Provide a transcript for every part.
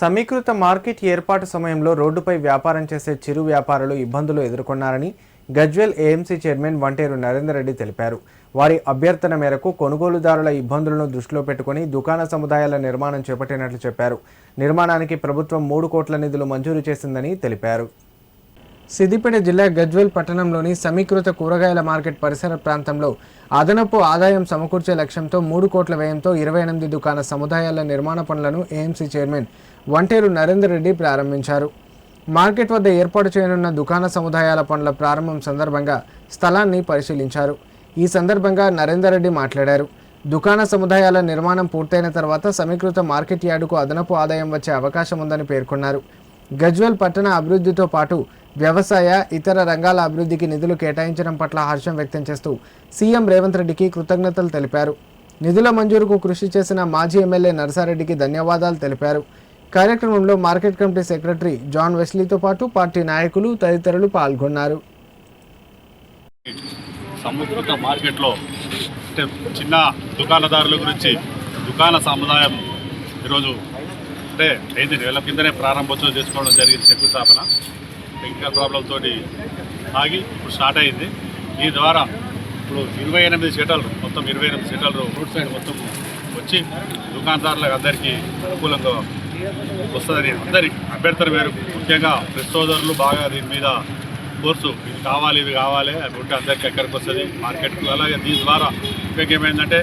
సమీకృత మార్కెట్ ఏర్పాటు సమయంలో రోడ్డుపై వ్యాపారం చేసే చిరు వ్యాపారులు ఇబ్బందులు ఎదుర్కొన్నారని గజ్వేల్ ఏఎంసీ చైర్మన్ వంటేరు నరేందర్ రెడ్డి తెలిపారు. వారి అభ్యర్థన మేరకు కొనుగోలుదారుల ఇబ్బందులను దృష్టిలో పెట్టుకుని దుకాణ సముదాయాల నిర్మాణం చేపట్టినట్లు చెప్పారు. నిర్మాణానికి ప్రభుత్వం 3 కోట్ల నిధులు మంజూరు చేసిందని తెలిపారు. సిద్దిపేట జిల్లా గజ్వేల్ పట్టణంలోని సమీకృత కూరగాయల మార్కెట్ పరిసర ప్రాంతంలో అదనపు ఆదాయం సమకూర్చే లక్ష్యంతో 3 కోట్ల వ్యయంతో 28 దుకాణ సముదాయాల నిర్మాణ పనులను ఏఎంసీ చైర్మన్ వంటేరు నరేందర్ రెడ్డి ప్రారంభించారు. మార్కెట్ వద్ద ఏర్పాటు చేయనున్న దుకాణ సముదాయాల పనుల ప్రారంభం సందర్భంగా స్థలాన్ని పరిశీలించారు. ఈ సందర్భంగా నరేందర్ రెడ్డి మాట్లాడారు. దుకాణ సముదాయాల నిర్మాణం పూర్తయిన తర్వాత సమీకృత మార్కెట్ యార్డుకు అదనపు ఆదాయం వచ్చే అవకాశం ఉందని పేర్కొన్నారు. గజ్వేల్ పట్టణ అభివృద్ధితో పాటు వ్యవసాయ ఇతర రంగాల అభివృద్ధికి నిధులు కేటాయించడం పట్ల హర్షం వ్యక్తం చేస్తూ సీఎం రేవంత్ రెడ్డికి కృతజ్ఞతలు తెలిపారు. నిధుల మంజూరుకు కృషి చేసిన మాజీ ఎమ్మెల్యే నర్సారెడ్డికి ధన్యవాదాలు తెలిపారు. కార్యక్రమంలో మార్కెట్ కమిటీ సెక్రటరీ జాన్ వెస్లీతో పాటు పార్టీ నాయకులు తదితరులు పాల్గొన్నారు. సమీకృత మార్కెట్లో చిన్న దుకాణదారుల గురించి దుకాణ సముదాయం ఈరోజు అంటే 5 నెలల కిందనే ప్రారంభోత్సవం చేసుకోవడం జరిగింది. శంకుస్థాపన టెక్నికల్ ప్రాబ్లంతో ఆగి ఇప్పుడు స్టార్ట్ అయింది. దీని ద్వారా ఇప్పుడు 28 షటర్లు మొత్తం 28 షటర్లు రోడ్ సైడ్ మొత్తం వచ్చి దుకాణదారులకు అందరికీ అనుకూలంగా వస్తుందని అందరి అభ్యర్థన మేరకు ముఖ్యంగా ప్రెస్ సోదరులు బాగా దీని మీద కోర్సు ఇవి కావాలి అది ఉంటే అందరికీ ఎక్కడికి వస్తుంది మార్కెట్కు. అలాగే దీని ద్వారా ముఖ్యంగా ఏమైందంటే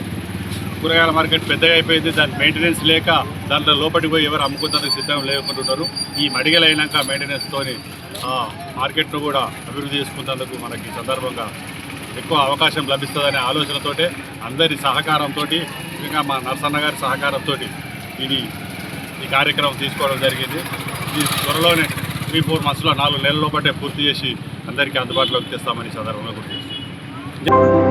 కూరగాయల మార్కెట్ పెద్దగా అయిపోయింది. దాని మెయింటెనెన్స్ లేక దాంట్లో లోపలికి పోయి ఎవరు అమ్ముకుంటానికి సిద్ధం లేకుంటున్నారు. ఈ మడిగలైనాక మెయింటెనెన్స్తో మార్కెట్ను కూడా అభివృద్ధి చేసుకున్నందుకు మనకి సందర్భంగా ఎక్కువ అవకాశం లభిస్తుందనే ఆలోచనతోటే అందరి సహకారంతో ముఖ్యంగా మా నరసన్న గారి సహకారంతో ఈ కార్యక్రమం తీసుకోవడం జరిగింది. ఈ త్వరలోనే 3-4 మంత్స్లో 4 నెలల లోపటే పూర్తి చేసి అందరికీ అందుబాటులోకి తెస్తామని సందర్భంగా గుర్తు చేస్తాం.